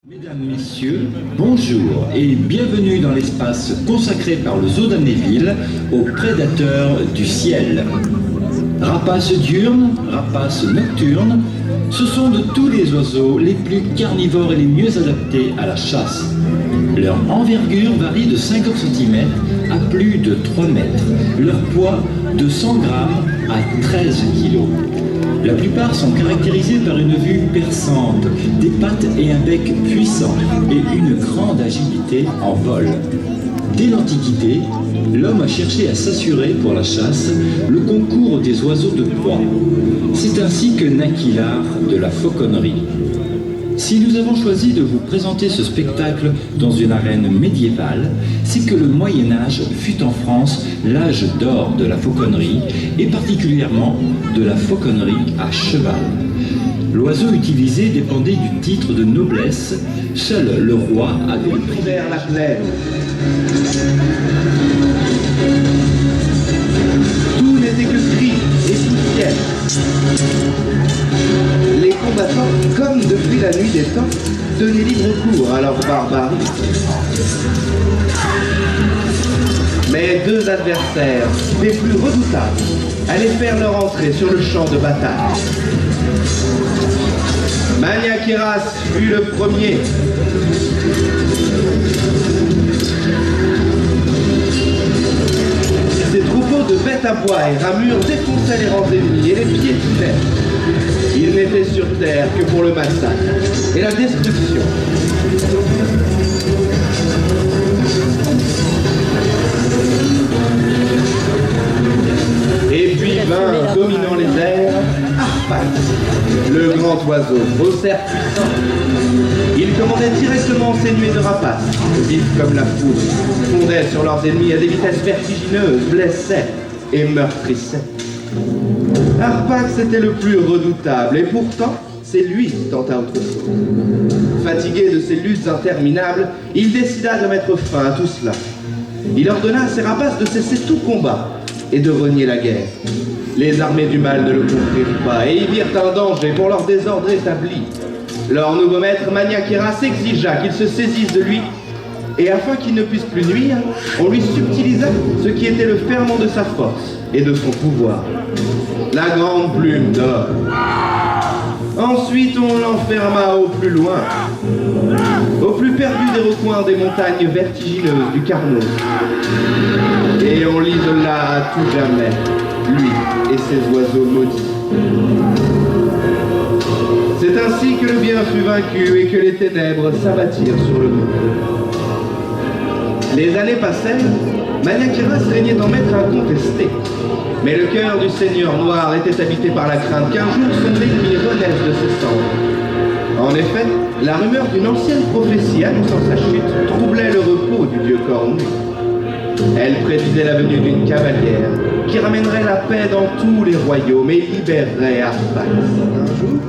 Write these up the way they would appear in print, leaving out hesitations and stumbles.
Mesdames, Messieurs, bonjour et bienvenue dans l'espace consacré par le Zoo d'Amnéville aux prédateurs du ciel. Rapaces diurnes, rapaces nocturnes, ce sont de tous les oiseaux les plus carnivores et les mieux adaptés à la chasse. Leur envergure varie de 50 cm à plus de 3 mètres, leur poids de 100 grammes à 13 kg. La plupart sont caractérisés par une vue perçante, des pattes et un bec puissant et une grande agilité en vol. Dès l'Antiquité, l'homme a cherché à s'assurer pour la chasse le concours des oiseaux de proie. C'est ainsi que naquit l'art de la fauconnerie. Si nous avons choisi de vous présenter ce spectacle dans une arène médiévale, c'est que le Moyen-Âge fut en France l'âge d'or de la fauconnerie, et particulièrement de la fauconnerie à cheval. L'oiseau utilisé dépendait du titre de noblesse, seul le roi avait le prix vers la plaine. Tout n'était que cris et poussière. Les combattants, comme depuis la nuit des temps, donnaient libre cours à leur barbarie. Mais deux adversaires, les plus redoutables, allaient faire leur entrée sur le champ de bataille. Maniakiras fut le premier. Ces troupeaux de bêtes à bois et ramures défonçaient les rangs ennemis et les piétinaient. Ils n'étaient sur terre que pour le massacre et la destruction. Et puis vint, dominant les airs, Harpax, le grand oiseau, au cerf puissant. Il commandait directement ces nuées de rapaces, vifs comme la foudre, fondaient sur leurs ennemis à des vitesses vertigineuses, blessaient et meurtrissaient. Harpax était le plus redoutable, et pourtant, c'est lui qui tenta autre chose. Fatigué de ces luttes interminables, il décida de mettre fin à tout cela. Il ordonna à ses rapaces de cesser tout combat et de renier la guerre. Les armées du mal ne le comprirent pas et y virent un danger pour leur désordre établi. Leur nouveau maître Maniakiras exigea qu'ils se saisissent de lui, et afin qu'il ne puisse plus nuire, on lui subtilisa ce qui était le ferment de sa force et de son pouvoir, la grande plume d'or. Ensuite on l'enferma au plus loin, au plus perdu des recoins des montagnes vertigineuses du Carnos, et on l'isola à tout jamais, lui et ses oiseaux maudits. C'est ainsi que le bien fut vaincu et que les ténèbres s'abattirent sur le monde. Les années passèrent, Maniakiras régnait en maître incontesté. Mais le cœur du seigneur noir était habité par la crainte qu'un jour son ennemi renaisse de ses cendres. En effet, la rumeur d'une ancienne prophétie annonçant sa chute troublait le repos du dieu cornu. Elle prédisait la venue d'une cavalière qui ramènerait la paix dans tous les royaumes et libérerait Harpax. Un jour,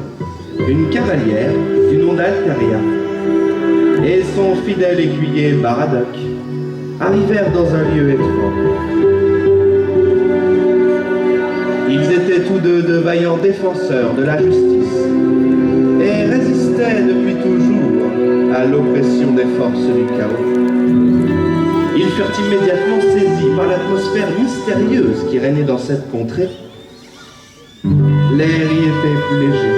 une cavalière du nom d'Alteria et son fidèle aiguiller Baradoc arrivèrent dans un lieu étroit. Ils étaient tous deux de vaillants défenseurs de la justice et résistaient depuis toujours à l'oppression des forces du chaos. Ils furent immédiatement saisis par l'atmosphère mystérieuse qui régnait dans cette contrée. L'air y était plus léger,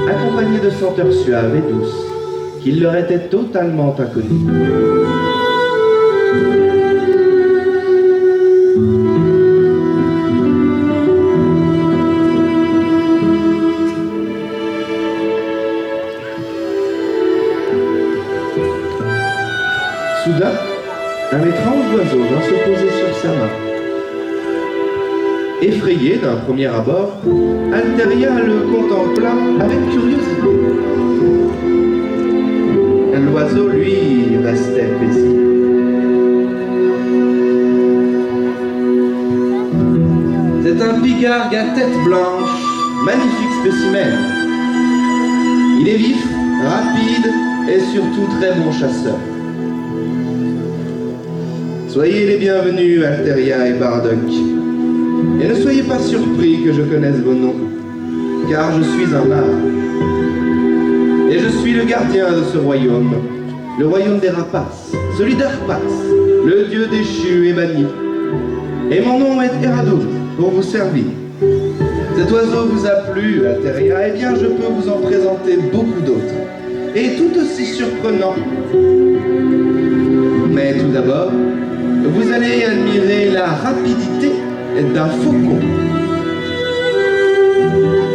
accompagné de senteurs suaves et douces qui leur étaient totalement inconnues. Soudain, un étrange oiseau vint se poser sur sa main. Effrayé d'un premier abord, Alteria le contempla avec curiosité. L'oiseau, lui, restait paisible. C'est un pigargue à tête blanche, magnifique spécimen. Il est vif, rapide et surtout très bon chasseur. Soyez les bienvenus, Alteria et Baradoc. Et ne soyez pas surpris que je connaisse vos noms, car je suis un mage. et je suis le gardien de ce royaume, le royaume des rapaces, celui d'Arpax, le dieu déchu et banni. Et mon nom est Eradoun, pour vous servir. Cet oiseau vous a plu, Altaria, eh bien je peux vous en présenter beaucoup d'autres, et tout aussi surprenants. Mais tout d'abord, vous allez admirer la rapidité d'un faucon.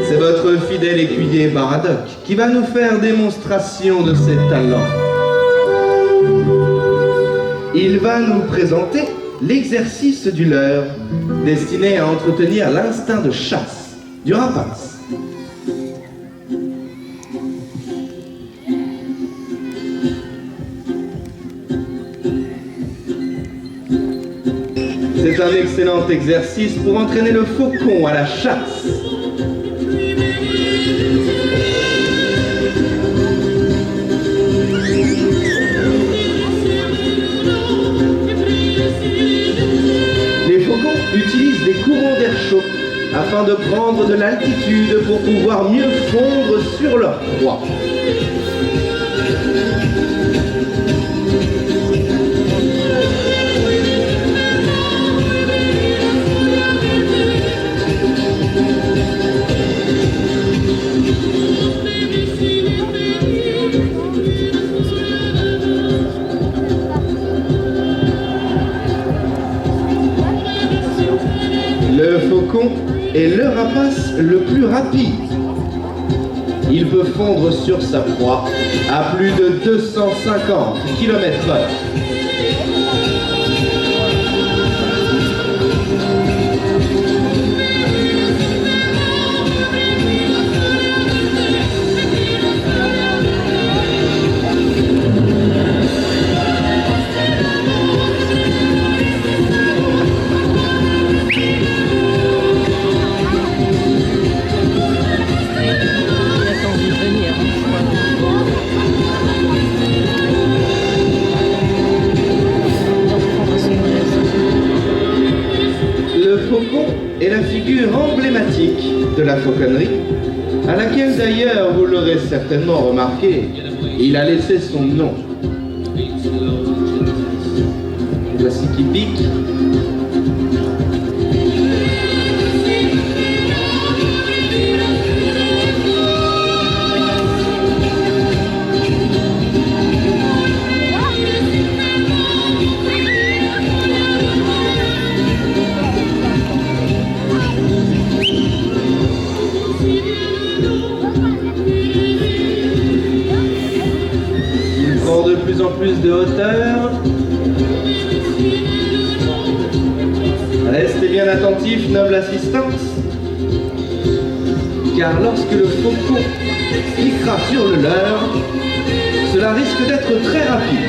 C'est votre fidèle écuyer Baradoc qui va nous faire démonstration de ses talents. Il va nous présenter l'exercice du leurre, destiné à entretenir l'instinct de chasse du rapace. C'est un excellent exercice pour entraîner le faucon à la chasse. Les faucons utilisent des courants d'air chaud afin de prendre de l'altitude pour pouvoir mieux fondre sur leur proie. Le faucon est le rapace le plus rapide. Il peut fondre sur sa proie à plus de 250 km/h. Est la figure emblématique de la fauconnerie, à laquelle d'ailleurs, vous l'aurez certainement remarqué, il a laissé son nom. Voici qui pique. De plus en plus de hauteur. Restez bien attentifs, noble assistance, car lorsque le faucon piquera sur le leurre, cela risque d'être très rapide.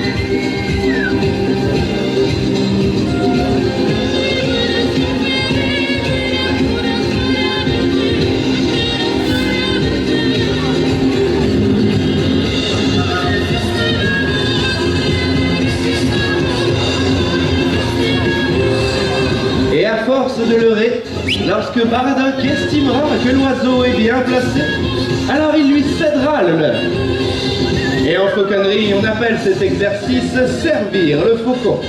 Et à force de leurrer, lorsque Baradoc estimera que l'oiseau est bien placé, alors il lui cédera le leurre. Et en fauconnerie, on appelle cet exercice servir le faucon.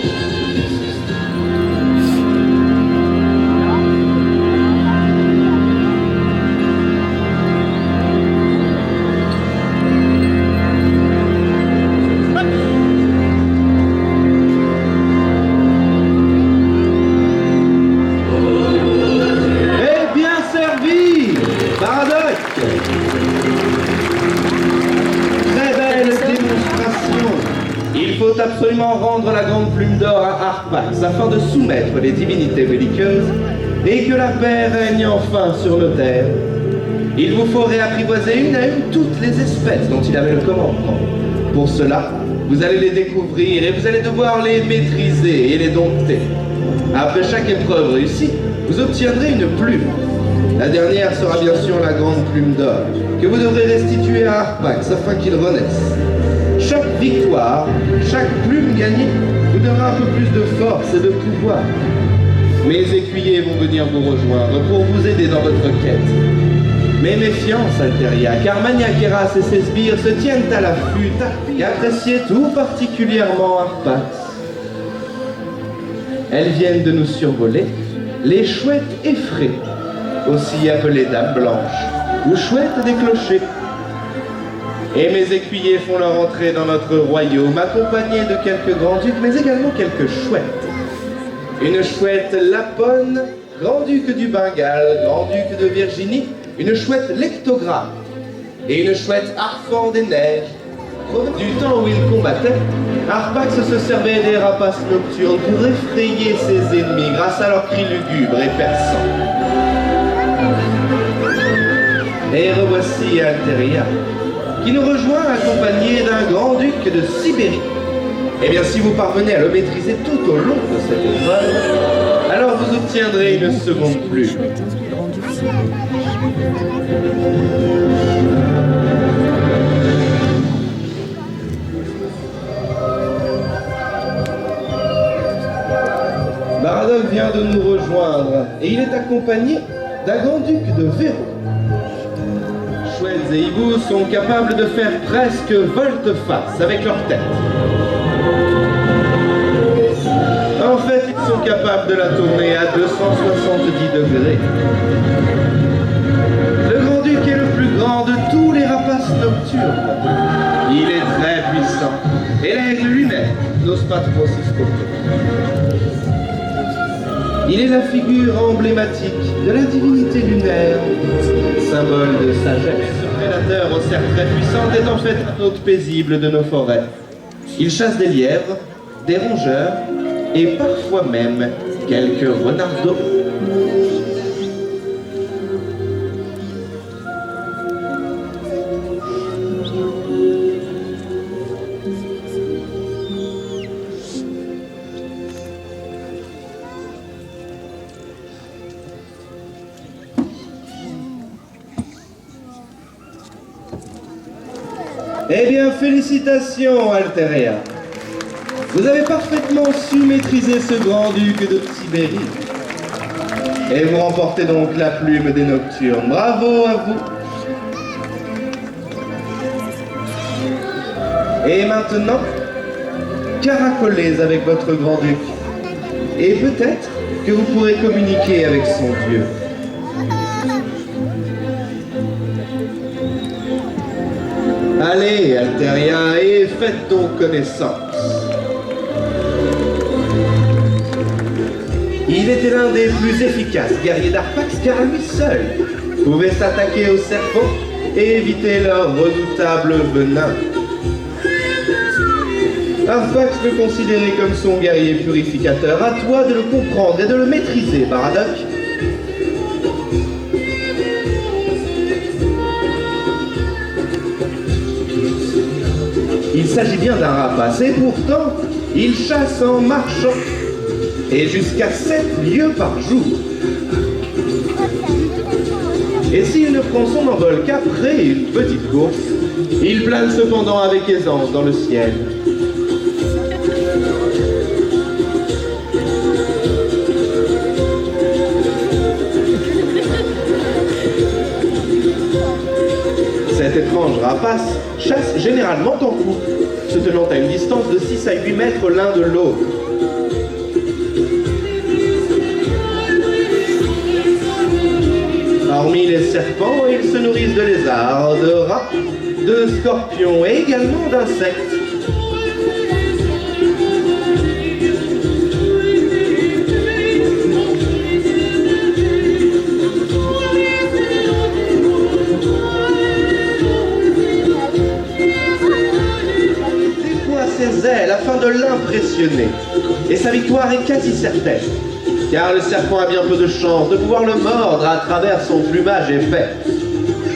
Absolument rendre la grande plume d'or à Arpax afin de soumettre les divinités belliqueuses et que la paix règne enfin sur nos terres. Il vous faut réapprivoiser une à une toutes les espèces dont il avait le commandement. Pour cela, vous allez les découvrir et vous allez devoir les maîtriser et les dompter. Après chaque épreuve réussie, vous obtiendrez une plume. La dernière sera bien sûr la grande plume d'or que vous devrez restituer à Arpax afin qu'il renaisse. Chaque victoire, chaque plume gagnée vous donnera un peu plus de force et de pouvoir. Mes écuyers vont venir vous rejoindre pour vous aider dans votre quête. Mais méfiance, Alteria, car Maniaqueras et ses sbires se tiennent à l'affût et appréciaient tout particulièrement Arpax. Elles viennent de nous survoler, les chouettes effraies, aussi appelées dames blanches, ou chouettes des clochers. Et mes écuyers font leur entrée dans notre royaume, accompagnés de quelques grands-ducs, mais également quelques chouettes. Une chouette Laponne, grand-duc du Bengale, grand-duc de Virginie, une chouette lectogramme, et une chouette Arfan des Neiges. Du temps où il combattait, Arpax se servait des rapaces nocturnes pour effrayer ses ennemis grâce à leurs cris lugubres et perçants. Et revoici Alteria, qui nous rejoint accompagné d'un grand-duc de Sibérie. Eh bien, si vous parvenez à le maîtriser tout au long de cette épreuve, alors vous obtiendrez une seconde plume. Baradoc vient de nous rejoindre et il est accompagné d'un grand-duc de Véro. Chouettes et hiboux sont capables de faire presque volte-face avec leur tête. En fait, ils sont capables de la tourner à 270 degrés. Le grand-duc est le plus grand de tous les rapaces nocturnes. Il est très puissant et l'aigle lui-même n'ose pas trop s'y stopper. Il est la figure emblématique de la divinité lunaire, symbole de sagesse. Ce prédateur aux serres très puissantes est en fait un hôte paisible de nos forêts. Il chasse des lièvres, des rongeurs et parfois même quelques renardeaux. Eh bien, félicitations, Alteria. Vous avez parfaitement su maîtriser ce grand-duc de Sibérie. Et vous remportez donc la plume des Nocturnes. Bravo à vous. Et maintenant, caracolez avec votre grand-duc. Et peut-être que vous pourrez communiquer avec son dieu. Allez, Alteria, et faites donc connaissance. Il était l'un des plus efficaces guerriers d'Arpax, car lui seul pouvait s'attaquer aux serpents et éviter leur redoutable venin. Arpax le considérait comme son guerrier purificateur. À toi de le comprendre et de le maîtriser, Baradoc. Il s'agit bien d'un rapace, et pourtant, il chasse en marchant, et jusqu'à 7 lieues par jour. Et s'il ne prend son envol qu'après une petite course, il plane cependant avec aisance dans le ciel. Cet étrange rapace chasse généralement en couple, se tenant à une distance de 6 à 8 mètres l'un de l'autre. Hormis les serpents, ils se nourrissent de lézards, de rats, de scorpions et également d'insectes. Ses ailes afin de l'impressionner. Et sa victoire est quasi certaine, car le serpent a bien peu de chance de pouvoir le mordre à travers son plumage épais.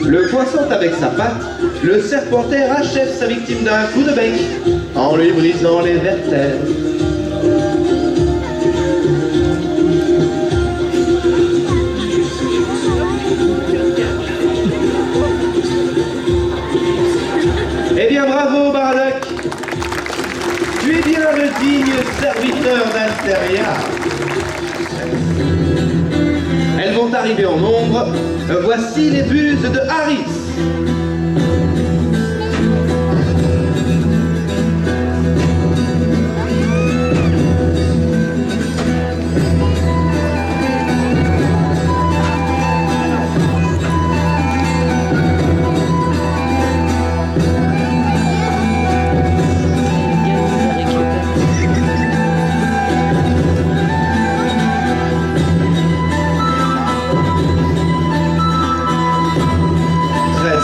Le poinçant avec sa patte, le serpentaire achève sa victime d'un coup de bec, en lui brisant les vertèbres. Eh bien, bravo, Baradoc! Tu es bien le digne serviteur d'Alteria. Elles vont arrivés en nombre, voici les buses de Harris.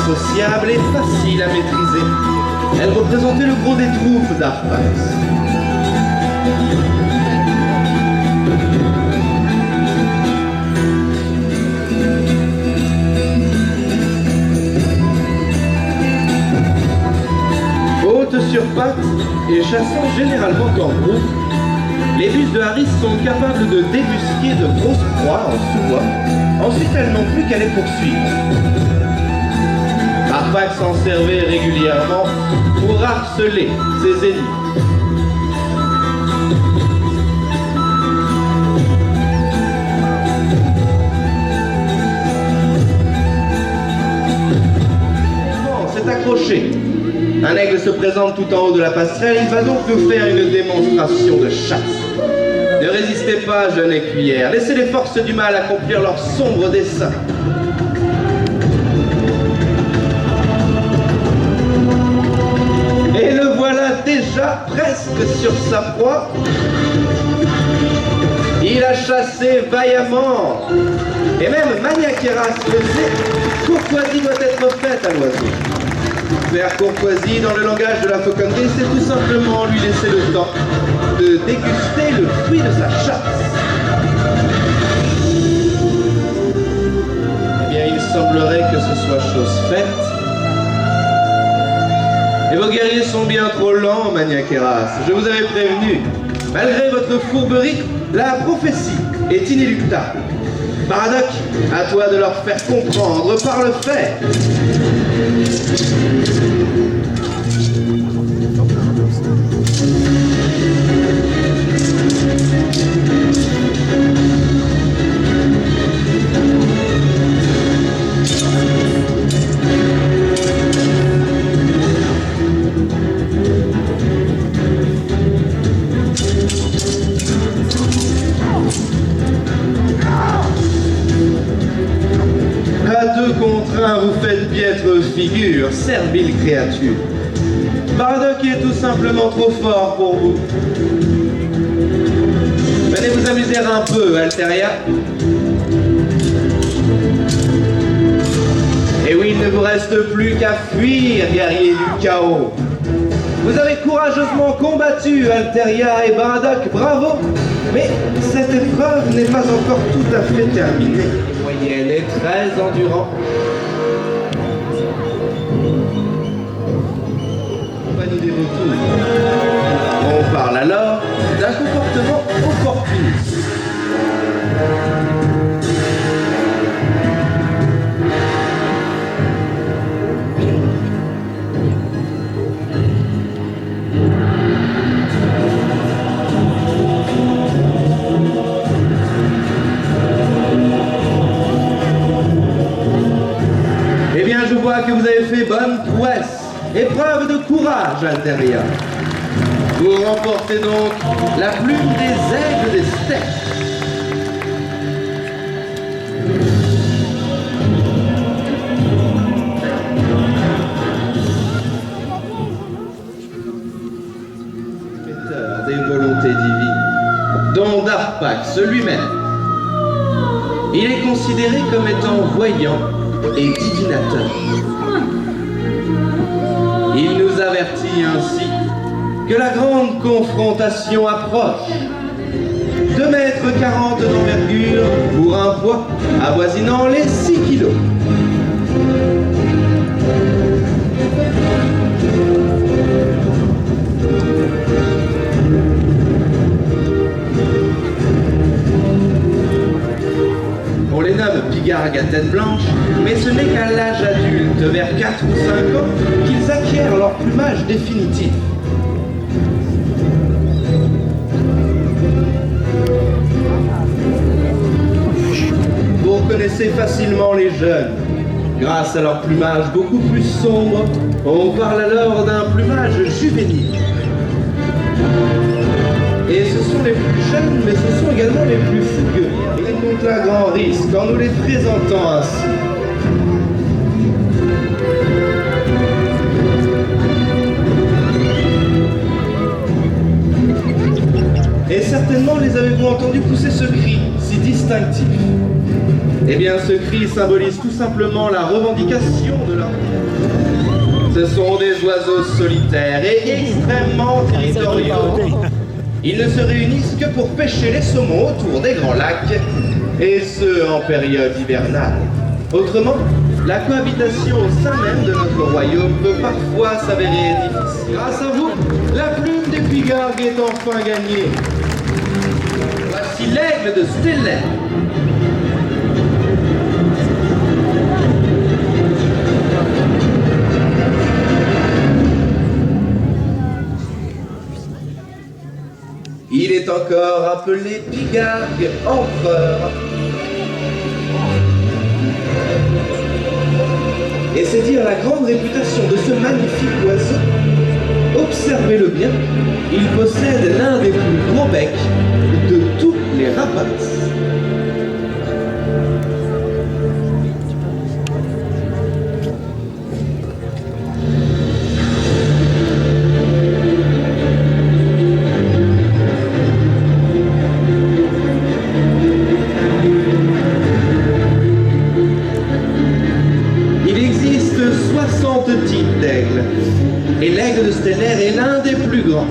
Sociable et facile à maîtriser. Elle représentait le gros des troupes d'Arpax. Hautes sur pattes et chassant généralement en groupe, les buses de Harris sont capables de débusquer de grosses proies en sous-bois. Ensuite, elles n'ont plus qu'à les poursuivre. Arpax s'en servait régulièrement pour harceler ses ennemis. Bon, c'est accroché. Un aigle se présente tout en haut de la passerelle, il va donc nous faire une démonstration de chasse. Ne résistez pas, jeune écuyère, laissez les forces du mal accomplir leur sombre dessein. Et le voilà déjà presque sur sa proie. Il a chassé vaillamment. Et même Maniaqueras le sait, courtoisie doit être faite à l'oiseau. Faire courtoisie dans le langage de la fauconnerie, c'est tout simplement lui laisser le temps de déguster le fruit de sa chasse. Eh bien, il semblerait que ce soit chose faite. Et vos guerriers sont bien trop lents, Maniaqueras. Je vous avais prévenu. Malgré votre fourberie, la prophétie est inéluctable. Baradoc, à toi de leur faire comprendre par le fait. Vous faites piètre figure, servile créature. Baradoc est tout simplement trop fort pour vous. Venez vous amuser un peu, Alteria. Et oui, il ne vous reste plus qu'à fuir, guerrier du chaos. Vous avez courageusement combattu Alteria et Baradoc, bravo. Mais cette épreuve n'est pas encore tout à fait terminée. Vous voyez, elle est très endurante. Des retours. On parle alors d'un comportement opportuniste. Eh bien, je vois que vous avez fait bonne prouesse. Épreuve de courage, Alteria. Vous remportez donc la plume des aigles des steppes. Des volontés divines, dont Darpax lui-même. Il est considéré comme étant voyant et divinateur. Il nous avertit ainsi que la grande confrontation approche. 2,40 m d'envergure pour un poids avoisinant les 6 kilos. On les nomme pigargues à tête blanche, mais ce n'est qu'à l'âge adulte, vers 4 ou 5 ans, qu'ils acquièrent leur plumage définitif. Pour que reconnaissez facilement les jeunes. Grâce à leur plumage beaucoup plus sombre, on parle alors d'un plumage juvénile. Et ce sont les plus jeunes, mais ce sont également les plus fougueux. Ils comptent un grand risque en nous les présentant ainsi. Et certainement les avez-vous entendu pousser ce cri si distinctif. Eh bien, ce cri symbolise tout simplement la revendication de leur vie. Ce sont des oiseaux solitaires et extrêmement territoriaux. Ils ne se réunissent que pour pêcher les saumons autour des grands lacs, et ce en période hivernale. Autrement, la cohabitation au sein même de notre royaume peut parfois s'avérer difficile. Grâce à vous, la plume des pigargues est enfin gagnée. Voici l'aigle de Stellaire. Il est encore appelé pigargue empereur. Et c'est dire la grande réputation de ce magnifique oiseau. Observez-le bien, il possède l'un des plus gros becs de tous les rapaces. Et l'aigle de Stellaire est l'un des plus grands.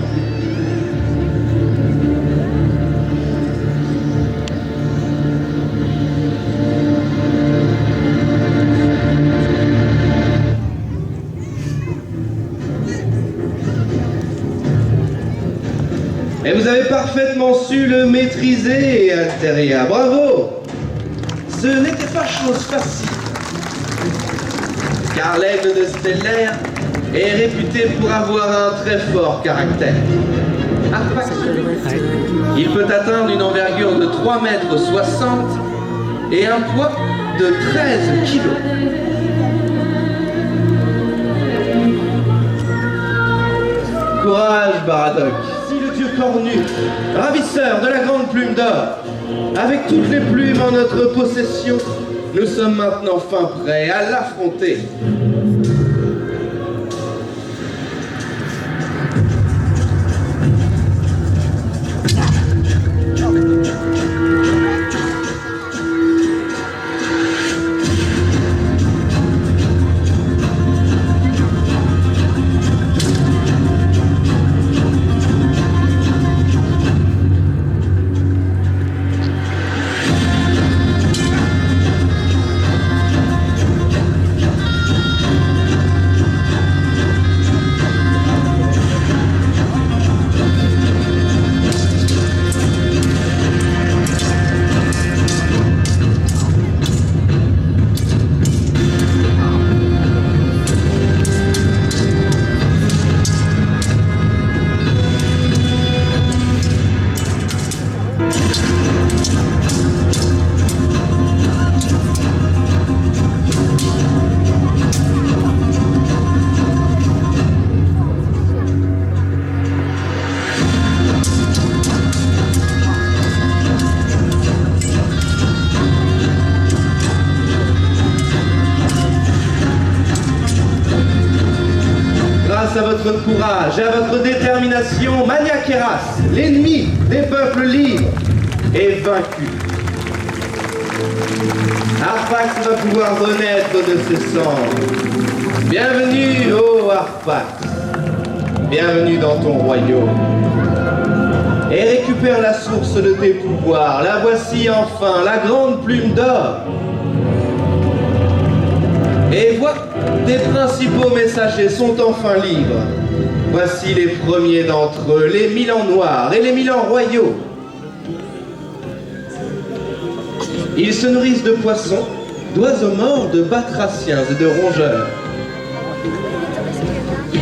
Et vous avez parfaitement su le maîtriser, Altéria. Bravo! Ce n'était pas chose facile. Car l'aigle de Stellaire est réputé pour avoir un très fort caractère. Il peut atteindre une envergure de 3,60 mètres et un poids de 13 kilos. Courage, Baradoc. Si le dieu cornu, ravisseur de la grande plume d'or, avec toutes les plumes en notre possession, nous sommes maintenant fin prêts à l'affronter. À votre courage et à votre détermination, Maniaqueras, l'ennemi des peuples libres, est vaincu. Arpax va pouvoir renaître de ses cendres. Bienvenue, ô Arpax. Bienvenue dans ton royaume. Et récupère la source de tes pouvoirs. La voici enfin, la grande plume d'or. Et vois, tes principaux messagers sont enfin libres. Voici les premiers d'entre eux, les Milans noirs et les Milans royaux. Ils se nourrissent de poissons, d'oiseaux morts, de batraciens et de rongeurs.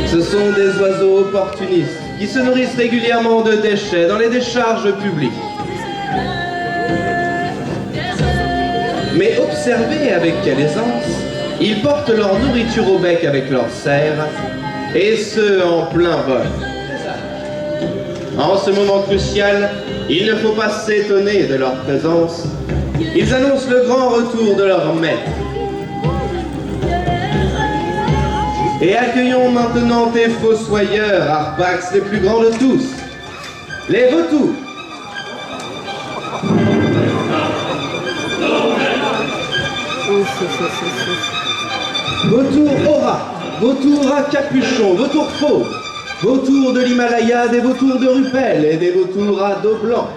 Ce sont des oiseaux opportunistes qui se nourrissent régulièrement de déchets dans les décharges publiques. Mais observe observez avec quelle aisance ils portent leur nourriture au bec avec leurs serres, et ce en plein vol. En ce moment crucial, il ne faut pas s'étonner de leur présence. Ils annoncent le grand retour de leur maître. Et accueillons maintenant tes fossoyeurs, Arpax, les plus grands de tous, les vautours. Vautour aura, vautour à capuchon, vautour fauve, vautour de l'Himalaya, des vautours de Rupel et des vautours à dos blanc.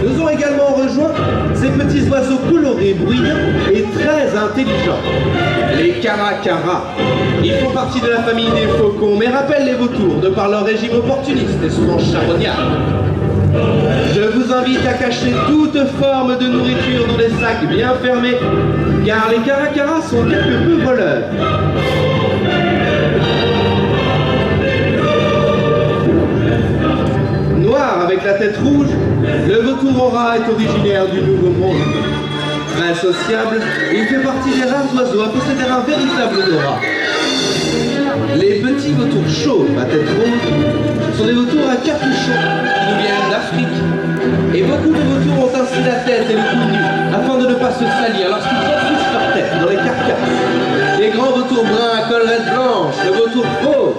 Nous ont également rejoint ces petits oiseaux colorés, bruyants et très intelligents. Les caracaras. Ils font partie de la famille des faucons, mais rappellent les vautours de par leur régime opportuniste et souvent charognard. Je vous invite à cacher toute forme de nourriture dans des sacs bien fermés, car les caracaras sont quelque peu voleurs. Noir avec la tête rouge, le vautour aura est originaire du Nouveau Monde. Très sociable, il fait partie des rares oiseaux à posséder un véritable odorat. Les petits vautours chauves à tête rouge sont des vautours à capuchon qui nous viennent d'Afrique. Et beaucoup de vautours ont ainsi la tête et le cou nu afin de ne pas se salir lorsqu'ils enfouissent leur tête dans les carcasses. Les grands vautours bruns à collerette blanche, le vautour fauve,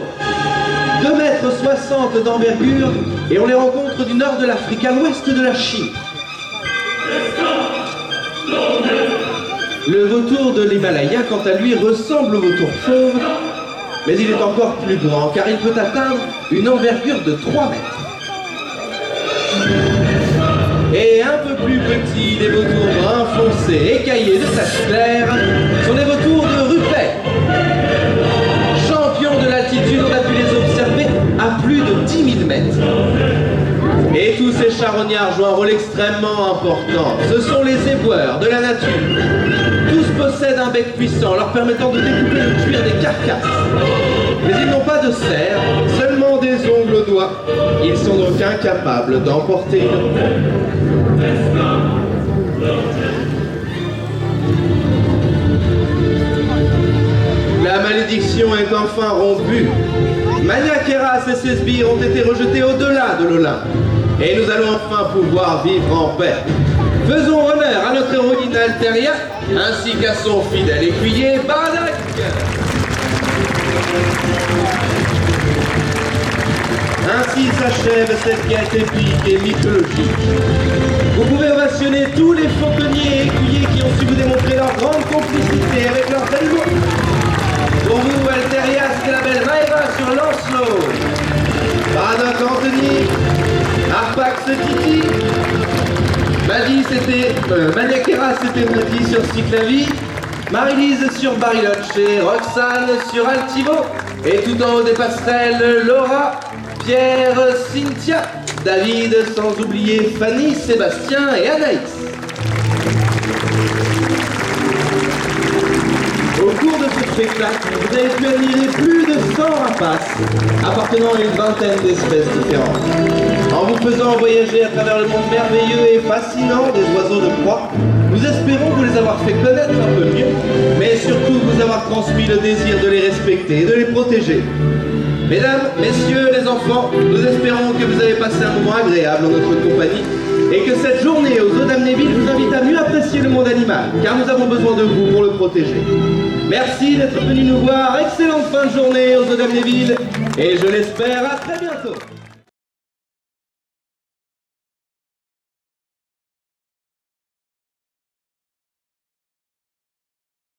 2,60 m d'envergure, et on les rencontre du nord de l'Afrique à l'ouest de la Chine. Le vautour de l'Himalaya, quant à lui, ressemble au vautour fauve, mais il est encore plus grand, car il peut atteindre une envergure de 3 mètres. Et un peu plus petits, des vautours bruns foncés, écaillés de taches claires, sont des vautours de Rupel. Champions de l'altitude, on a pu les observer à plus de 10 000 mètres. Et tous ces charognards jouent un rôle extrêmement important. Ce sont les éboueurs de la nature. Tous possèdent un bec puissant, leur permettant de découper le cuir des carcasses. Mais ils n'ont pas de serre, seulement des ongles aux doigts. Ils sont donc incapables d'emporter une proie. La malédiction est enfin rompue. Maniaqueras et ses sbires ont été rejetés au-delà de l'Olympe. Et nous allons enfin pouvoir vivre en paix. Faisons honneur à notre héroïne Alteria, ainsi qu'à son fidèle écuyer, Bardak. Ainsi s'achève cette quête épique et mythologique. Vous pouvez ovationner tous les fauconniers et écuyers qui ont su vous démontrer leur grande complicité avec leurs animaux. Pour vous, Alterias, c'est la belle Maëva sur Lancelot. Bardak Anthony, Arpax Titi, Maniaqueras c'était Modi sur Cyclavie, Marie-Lise sur Bariloche, Roxane sur Altivo, et tout en haut des passerelles, Laura, Pierre, Cynthia, David, sans oublier Fanny, Sébastien et Anaïs. Au cours de ce spectacle, vous avez pu admirer plus de 100 rapaces appartenant à une vingtaine d'espèces différentes. En vous faisant voyager à travers le monde merveilleux et fascinant des oiseaux de proie, nous espérons vous les avoir fait connaître un peu mieux, mais surtout vous avoir transmis le désir de les respecter et de les protéger. Mesdames, messieurs, les enfants, nous espérons que vous avez passé un moment agréable en notre compagnie et que cette journée aux eaux d'Amnéville vous invite à mieux apprécier le monde animal, car nous avons besoin de vous pour le protéger. Merci d'être venus nous voir, excellente fin de journée aux eaux d'Amnéville, et je l'espère à très bientôt.